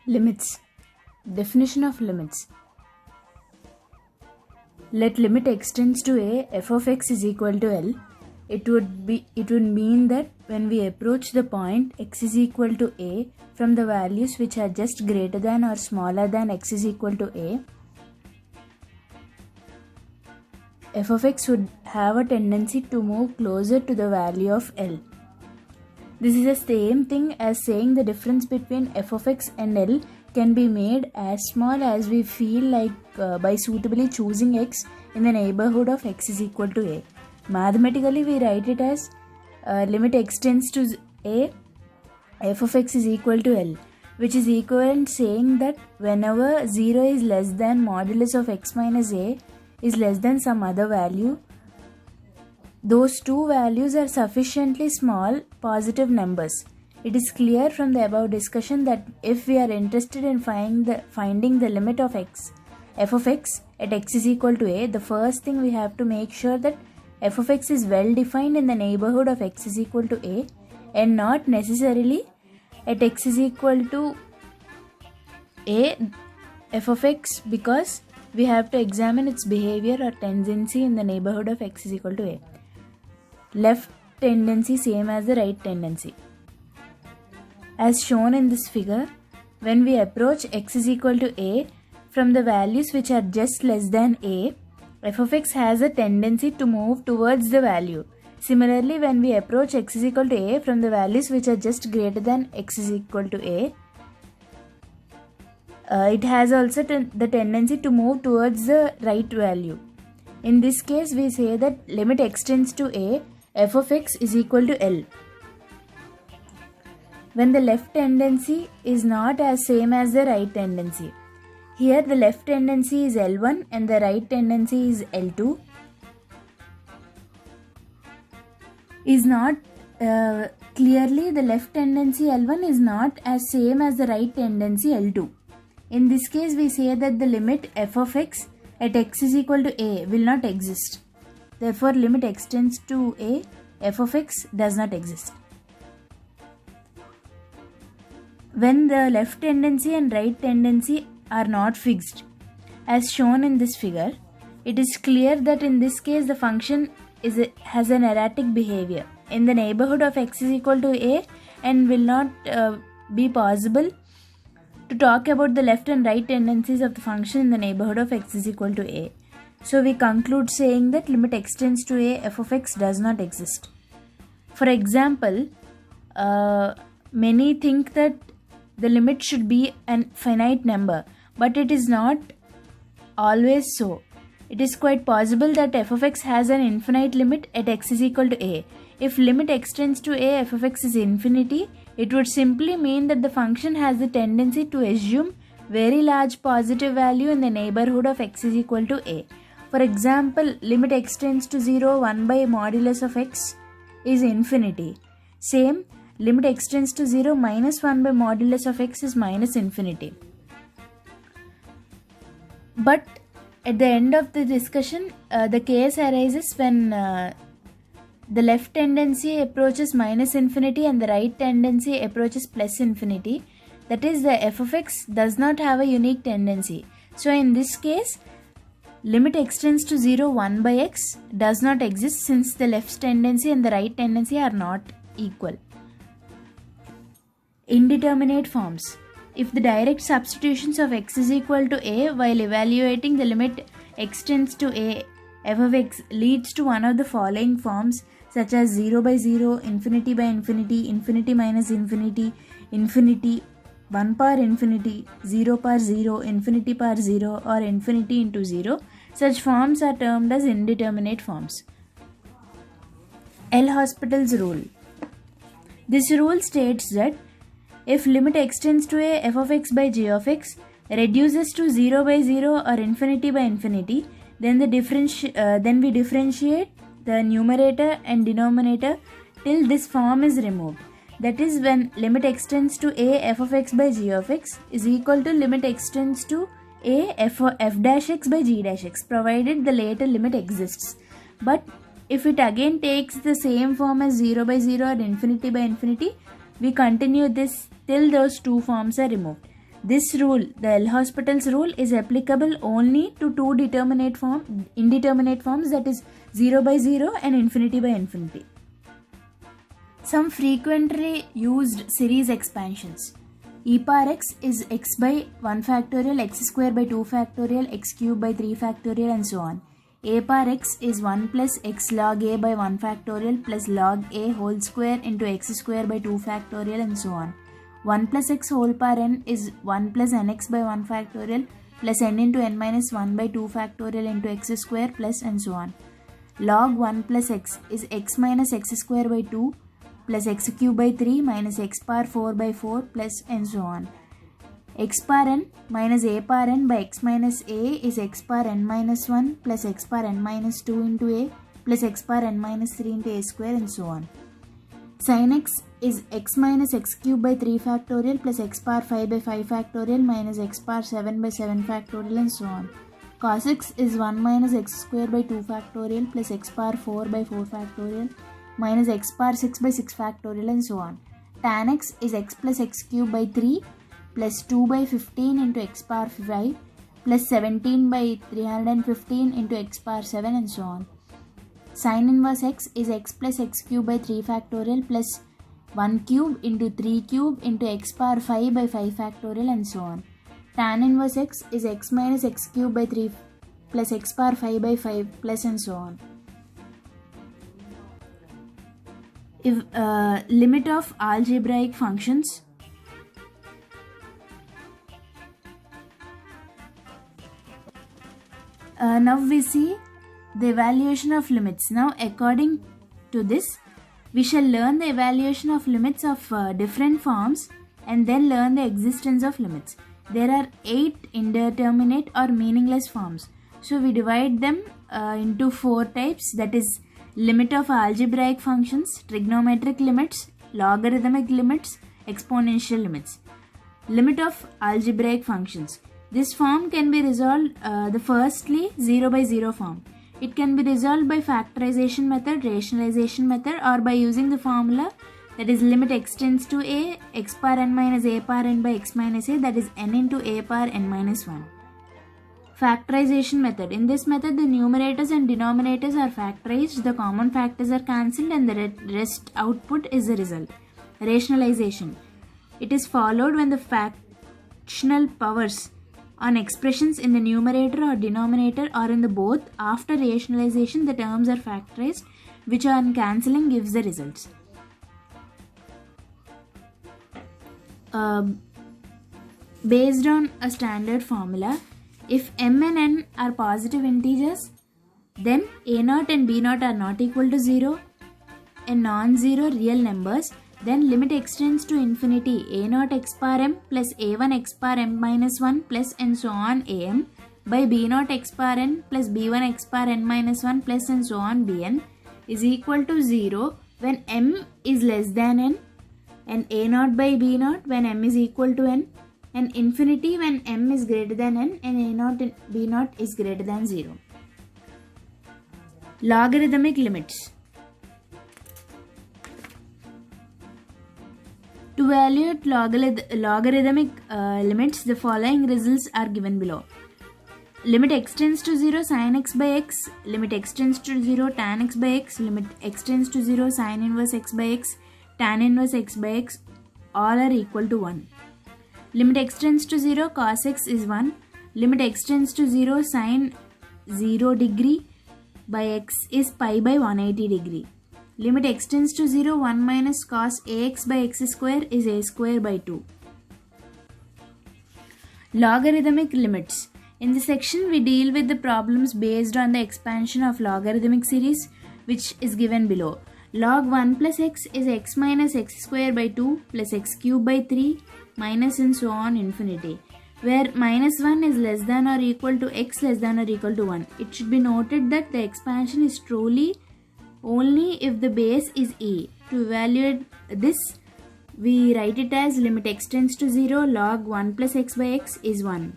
Limits. Definition of limits. Let limit extends to a, f of x is equal to L. It would mean that when we approach the point x is equal to a from the values which are just greater than or smaller than x is equal to a, f of x would have a tendency to move closer to the value of L. This is the same thing as saying the difference between f of x and L can be made as small as we feel like by suitably choosing x in the neighborhood of x is equal to a. Mathematically, we write it as limit x tends to a, f of x is equal to L, which is equivalent saying that whenever 0 is less than modulus of x minus a is less than some other value, those two values are sufficiently small positive numbers. It is clear from the above discussion that if we are interested in finding the limit of x, f of x at x is equal to a, the first thing we have to make sure that f of x is well defined in the neighborhood of x is equal to a and not necessarily at x is equal to a f of x, because we have to examine its behavior or tendency in the neighborhood of x is equal to a. Left tendency same as the right tendency. As shown in this figure, when we approach x is equal to a from the values which are just less than a, f of x has a tendency to move towards the value. Similarly, when we approach x is equal to a from the values which are just greater than x is equal to a, it has also the tendency to move towards the right value. In this case, we say that limit x tends to a, f of x is equal to L. When the left tendency is not as same as the right tendency. Here the left tendency is L1 and the right tendency is L2. Is not clearly the left tendency L1 is not as same as the right tendency L2. In this case, we say that the limit f of x at x is equal to a will not exist. Therefore, limit x tends to a, f of x does not exist. When the left tendency and right tendency are not fixed, as shown in this figure, it is clear that in this case the function has an erratic behavior in the neighborhood of x is equal to a and will not be possible to talk about the left and right tendencies of the function in the neighborhood of x is equal to a. So we conclude saying that limit x tends to a, f of x does not exist. For example, many think that the limit should be an finite number, but it is not always so. It is quite possible that f of x has an infinite limit at x is equal to a. If limit x tends to a, f of x is infinity, it would simply mean that the function has the tendency to assume very large positive value in the neighborhood of x is equal to a. For example, limit x tends to 0, 1 by modulus of x is infinity. Same, limit x tends to 0, minus 1 by modulus of x is minus infinity. But at the end of the discussion, the case arises when the left tendency approaches minus infinity and the right tendency approaches plus infinity. That is, the f of x does not have a unique tendency. So in this case, limit x tends to 0, 1 by x does not exist since the left tendency and the right tendency are not equal. Indeterminate forms. If the direct substitutions of x is equal to a while evaluating the limit x tends to a, f of x leads to one of the following forms such as 0 by 0, infinity by infinity, infinity minus infinity, infinity, 1 power infinity, 0 power 0, infinity power 0 or infinity into 0. Such forms are termed as indeterminate forms. L'Hospital's rule. This rule states that if limit x tends to a, f of x by g of x reduces to 0 by 0 or infinity by infinity, then we differentiate the numerator and denominator till this form is removed. That is, when limit x tends to a, f of x by g of x is equal to limit x tends to a, f dash x by g dash x, provided the later limit exists. But if it again takes the same form as 0 by 0 or infinity by infinity, we continue this till those two forms are removed. This rule, the L'Hospital's rule, is applicable only to two indeterminate forms, that is 0 by 0 and infinity by infinity. Some frequently used series expansions. E power x is x by 1 factorial, x square by 2 factorial, x cube by 3 factorial, and so on. A power x is 1 plus x log a by 1 factorial plus log a whole square into x square by 2 factorial, and so on. 1 plus x whole power n is 1 plus nx by 1 factorial plus n into n minus 1 by 2 factorial into x square plus and so on. Log 1 plus x is x minus x square by 2 plus x cube by 3 minus x power 4 by 4 plus and so on. X power n minus a power n by x minus a is x power n minus 1 plus x power n minus 2 into a plus x power n minus 3 into a square and so on. Sin x is x minus x cube by 3 factorial plus x power 5 by 5 factorial minus x power 7 by 7 factorial and so on. Cos x is 1 minus x square by 2 factorial plus x power 4 by 4 factorial minus x power 6 by 6 factorial and so on. Tan x is x plus x cube by 3 plus 2 by 15 into x power 5 plus 17 by 315 into x power 7 and so on. Sin inverse x is x plus x cube by 3 factorial plus 1 cube into 3 cube into x power 5 by 5 factorial and so on. Tan inverse x is x minus x cube by 3 plus x power 5 by 5 plus and so on. If limit of algebraic functions. Now we see the evaluation of limits. Now according to this, we shall learn the evaluation of limits of different forms and then learn the existence of limits. There are 8 indeterminate or meaningless forms. So we divide them into 4 types, that is limit of algebraic functions, trigonometric limits, logarithmic limits, exponential limits. Limit of algebraic functions. This form can be resolved firstly 0 by 0 form. It can be resolved by factorization method, rationalization method, or by using the formula, that is limit x tends to a, x power n minus a power n by x minus a, that is n into a power n minus 1. Factorization method. In this method, the numerators and denominators are factorized, the common factors are cancelled, and the rest output is the result. Rationalization. It is followed when the fractional powers on expressions in the numerator or denominator or in the both. After rationalization, the terms are factorized, which on cancelling gives the results. Based on a standard formula, if m and n are positive integers, then a0 and b0 are not equal to 0 and non-zero real numbers, then limit x tends to infinity a0 x power m plus a1 x power m minus 1 plus and so on am by b0 x power n plus b1 x power n minus 1 plus and so on bn is equal to 0 when m is less than n, and a0 by b0 when m is equal to n, and infinity when m is greater than n and a0 and b0 is greater than 0. Logarithmic limits. To evaluate logarithmic limits, the following results are given below. Limit x tends to 0 sin x by x, limit x tends to 0 tan x by x, limit x tends to 0 sin inverse x by x, tan inverse x by x, all are equal to 1. Limit x tends to 0 cos x is 1, limit x tends to 0 sin 0 degree by x is pi by 180 degree. Limit x tends to 0, 1 minus cos ax by x square is a square by 2. Logarithmic limits. In this section, we deal with the problems based on the expansion of logarithmic series, which is given below. Log 1 plus x is x minus x square by 2 plus x cube by 3 minus and so on infinity, where minus 1 is less than or equal to x less than or equal to 1. It should be noted that the expansion is truly only if the base is e. To evaluate this, we write it as limit x tends to 0 log 1 plus x by x is 1.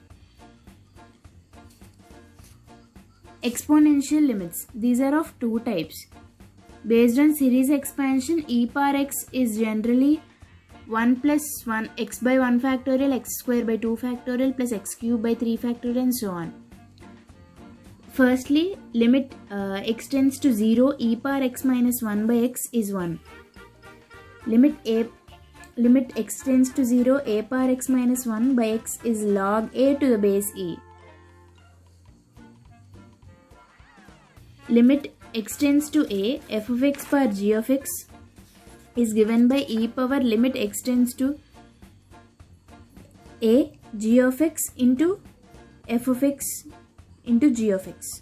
Exponential limits. These are of two types. Based on series expansion, e power x is generally 1 plus 1 x by 1 factorial, x square by 2 factorial plus x cube by 3 factorial and so on. Firstly, limit x tends to 0, e power x minus 1 by x is 1. Limit x tends to 0, a power x minus 1 by x is log a to the base e. Limit x tends to a, f of x power g of x is given by e power limit x tends to a, g of x into f of x into g of x.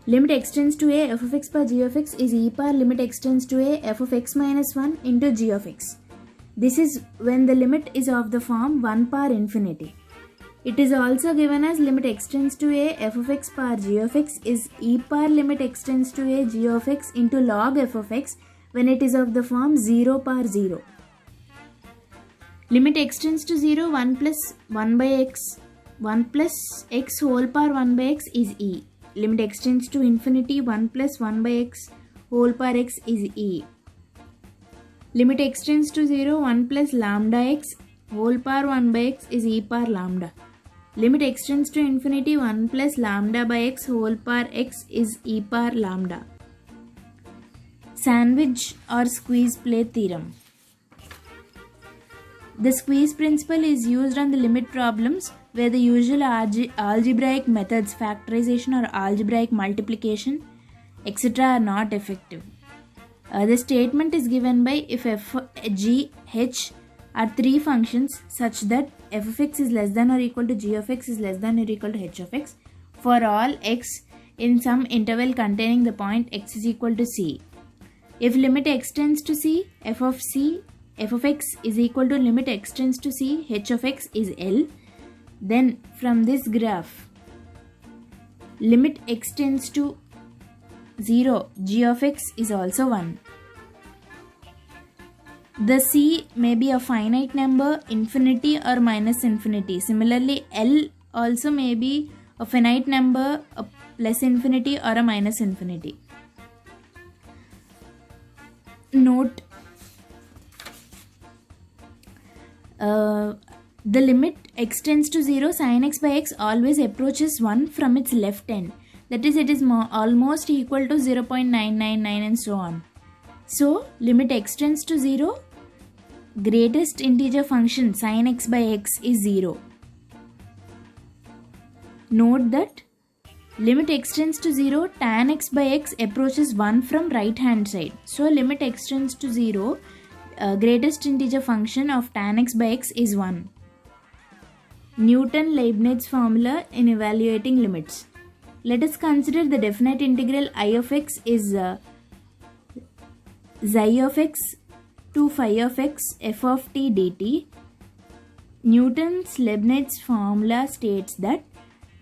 Limit x tends to a, f of x by g of x is e power limit x tends to a, f of x minus 1 into g of x. This is when the limit is of the form 1 power infinity. It is also given as limit x tends to a, f of x power g of x is e power limit x tends to a, g of x into log f of x when it is of the form 0 power 0. Limit x tends to 0, 1 plus 1 by x, 1 plus x whole power 1 by x is e. Limit x tends to infinity, 1 plus 1 by x whole power x is e. Limit x tends to 0, 1 plus lambda x whole power 1 by x is e power lambda. Limit x tends to infinity, 1 plus lambda by x whole power x is e power lambda. Sandwich or squeeze plate theorem. The squeeze principle is used on the limit problems where the usual algebraic methods, factorization or algebraic multiplication, etc. are not effective. The statement is given by if f, g, h are three functions such that f of x is less than or equal to g of x is less than or equal to h of x for all x in some interval containing the point x is equal to c. If limit x tends to c, f of x is equal to limit x tends to c, h of x is L, then from this graph, limit x tends to 0, g of x is also 1. The c may be a finite number, infinity or minus infinity. Similarly, L also may be a finite number, a plus infinity or a minus infinity. Note, the limit x tends to 0, sin x by x always approaches 1 from its left end. That is, it is almost equal to 0.999 and so on. So, limit x tends to 0, greatest integer function sin x by x is 0. Note that limit x tends to 0, tan x by x approaches 1 from right hand side. So, limit x tends to 0, greatest integer function of tan x by x is 1. Newton-Leibniz formula in evaluating limits. Let us consider the definite integral I of x is xi of x to phi of x f of t dt. Newton's Leibniz formula states that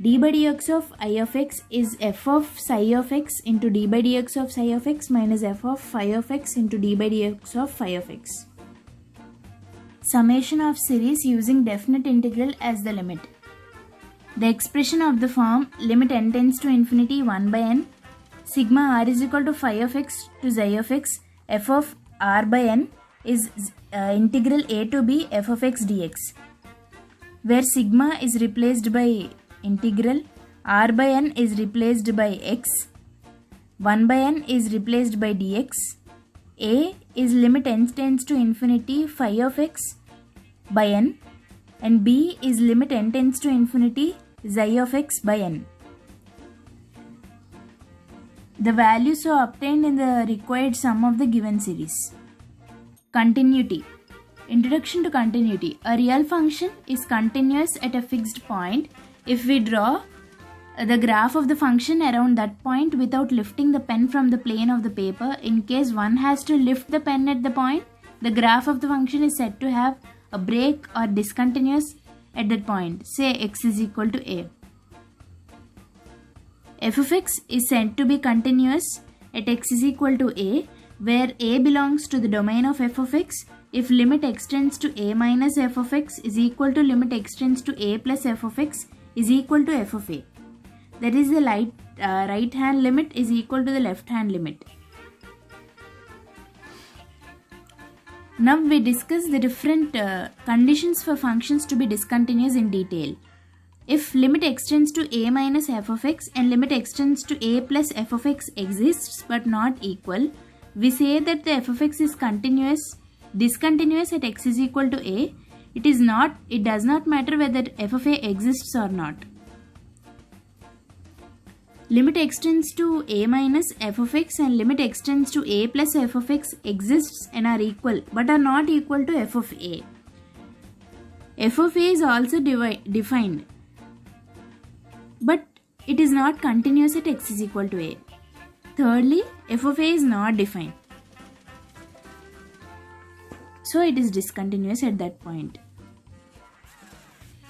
d by dx of I of x is f of psi of x into d by dx of psi of x minus f of phi of x into d by dx of phi of x. Summation of series using definite integral as the limit. The expression of the form limit n tends to infinity 1 by n sigma r is equal to phi of x to xi of x f of r by n is integral a to b f of x dx, where sigma is replaced by integral, r by n is replaced by x, 1 by n is replaced by dx, a is limit n tends to infinity phi of x by n, and b is limit n tends to infinity xi of x by n. The values are obtained in the required sum of the given series. Continuity. Introduction to continuity. A real function is continuous at a fixed point if we draw the graph of the function around that point without lifting the pen from the plane of the paper. In case one has to lift the pen at the point, the graph of the function is said to have a break or discontinuous at that point. Say x is equal to a. F of x is said to be continuous at x is equal to a, where a belongs to the domain of f of x if limit x tends to a minus f of x is equal to limit x tends to a plus f of x is equal to f of a. That is, the right hand limit is equal to the left hand limit. Now we discuss the different conditions for functions to be discontinuous in detail. If limit extends to a minus f of x and limit extends to a plus f of x exists but not equal, we say that the f of x is discontinuous at x is equal to a. It does not matter whether f of a exists or not. Limit extends to a minus f of x and limit extends to a plus f of x exists and are equal but are not equal to f of a. F of a is also defined, but it is not continuous at x is equal to a. Thirdly, f of a is not defined, so it is discontinuous at that point.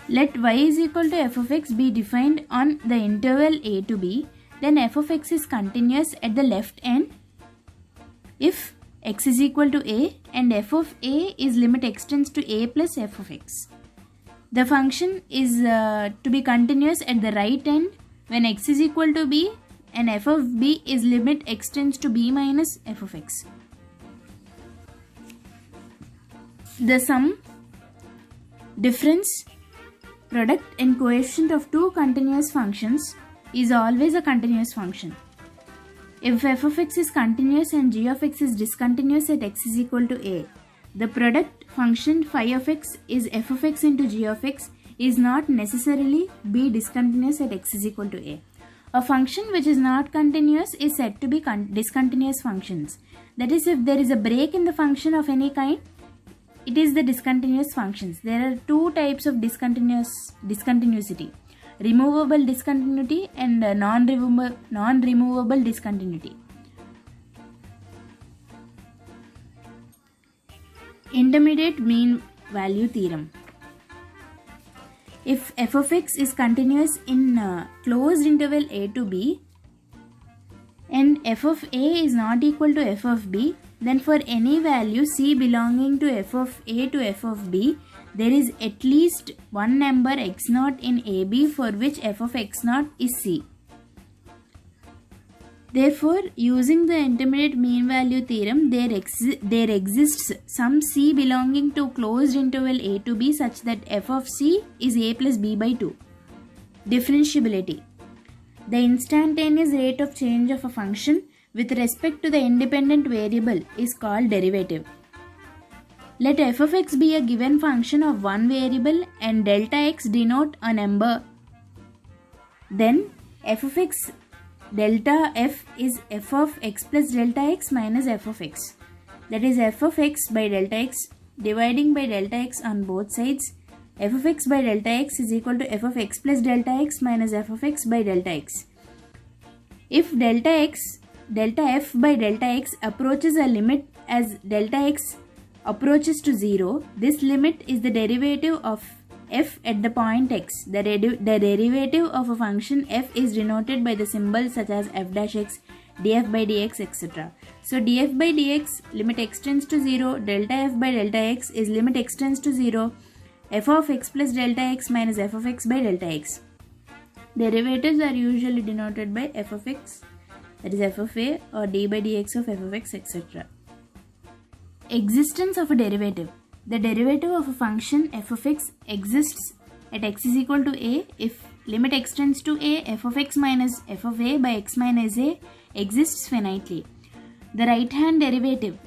Let y is equal to f of x be defined on the interval a to b, then f of x is continuous at the left end if x is equal to a and f of a is limit extends to a plus f of x. The function is to be continuous at the right end when x is equal to b and f of b is limit extends to b minus f of x. The sum, difference, product and coefficient of two continuous functions is always a continuous function. If f of x is continuous and g of x is discontinuous at x is equal to a, the product function phi of x is f of x into g of x is not necessarily be discontinuous at x is equal to a. A function which is not continuous is said to be discontinuous functions. That is, if there is a break in the function of any kind, it is the discontinuous functions. There are two types of discontinuity: removable discontinuity and non-removable discontinuity. Intermediate mean value theorem. If f of x is continuous in closed interval a to b and f of a is not equal to f of b, then for any value c belonging to f of a to f of b, there is at least one number x0 in AB for which f of x0 is c. Therefore, using the intermediate mean value theorem, there exists some c belonging to closed interval a to b such that f of c is a plus b by 2. Differentiability. The instantaneous rate of change of a function with respect to the independent variable is called derivative. Let f of x be a given function of one variable and delta x denote a number. Then f of x delta f is f of x plus delta x minus f of x. That is f of x by delta x dividing by delta x on both sides. F of x by delta x is equal to f of x plus delta x minus f of x by delta x. If delta f by delta x approaches a limit as delta x approaches to 0, this limit is the derivative of f at the point x. The derivative of a function f is denoted by the symbols such as f dash x, df by dx, etc. So df by dx limit extends to 0, delta f by delta x is limit extends to 0, f of x plus delta x minus f of x by delta x. Derivatives are usually denoted by f of x, that is f of a, or d by dx of f of x, etc. Existence of a derivative. The derivative of a function f of x exists at x is equal to a if limit extends to a, f of x minus f of a by x minus a exists finitely. The right hand derivative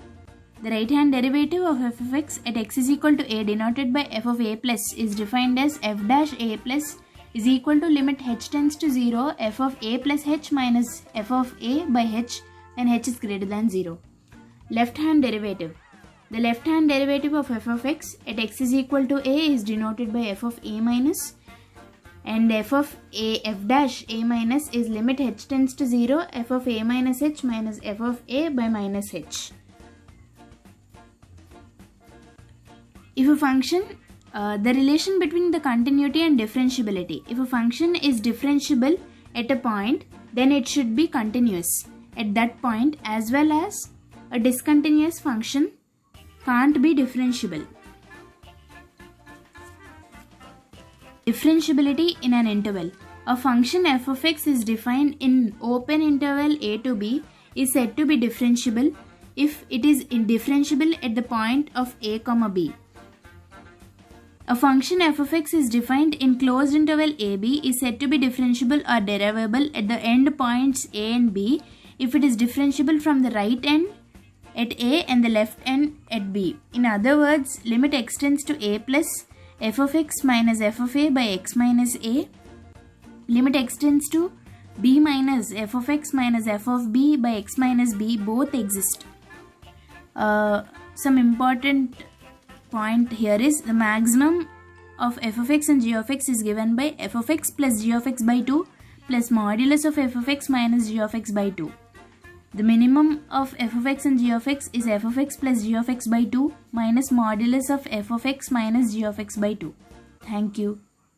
of f of x at x is equal to a denoted by f of a plus is defined as f dash a plus is equal to limit h tends to 0 f of a plus h minus f of a by h when h is greater than 0. Left hand derivative. The left hand derivative of f of x at x is equal to a is denoted by f of a minus, and f of a f dash a minus is limit h tends to 0 f of a minus h minus f of a by minus h. If a function, the relation between the continuity and differentiability. If a function is differentiable at a point, then it should be continuous at that point, as well as a discontinuous function can't be differentiable. Differentiability in an interval. A function f of x is defined in open interval a to b is said to be differentiable if it is indifferentiable at the point of a comma b. A function f of x is defined in closed interval ab is said to be differentiable or derivable at the end points a and b if it is differentiable from the right end at a and the left end at b. In other words, limit extends to a plus f of x minus f of a by x minus a. Limit extends to b minus f of x minus f of b by x minus b. Both exist. Some important point here is the maximum of f of x and g of x is given by f of x plus g of x by 2 plus modulus of f of x minus g of x by 2. The minimum of f of x and g of x is f of x plus g of x by 2 minus modulus of f of x minus g of x by 2. Thank you.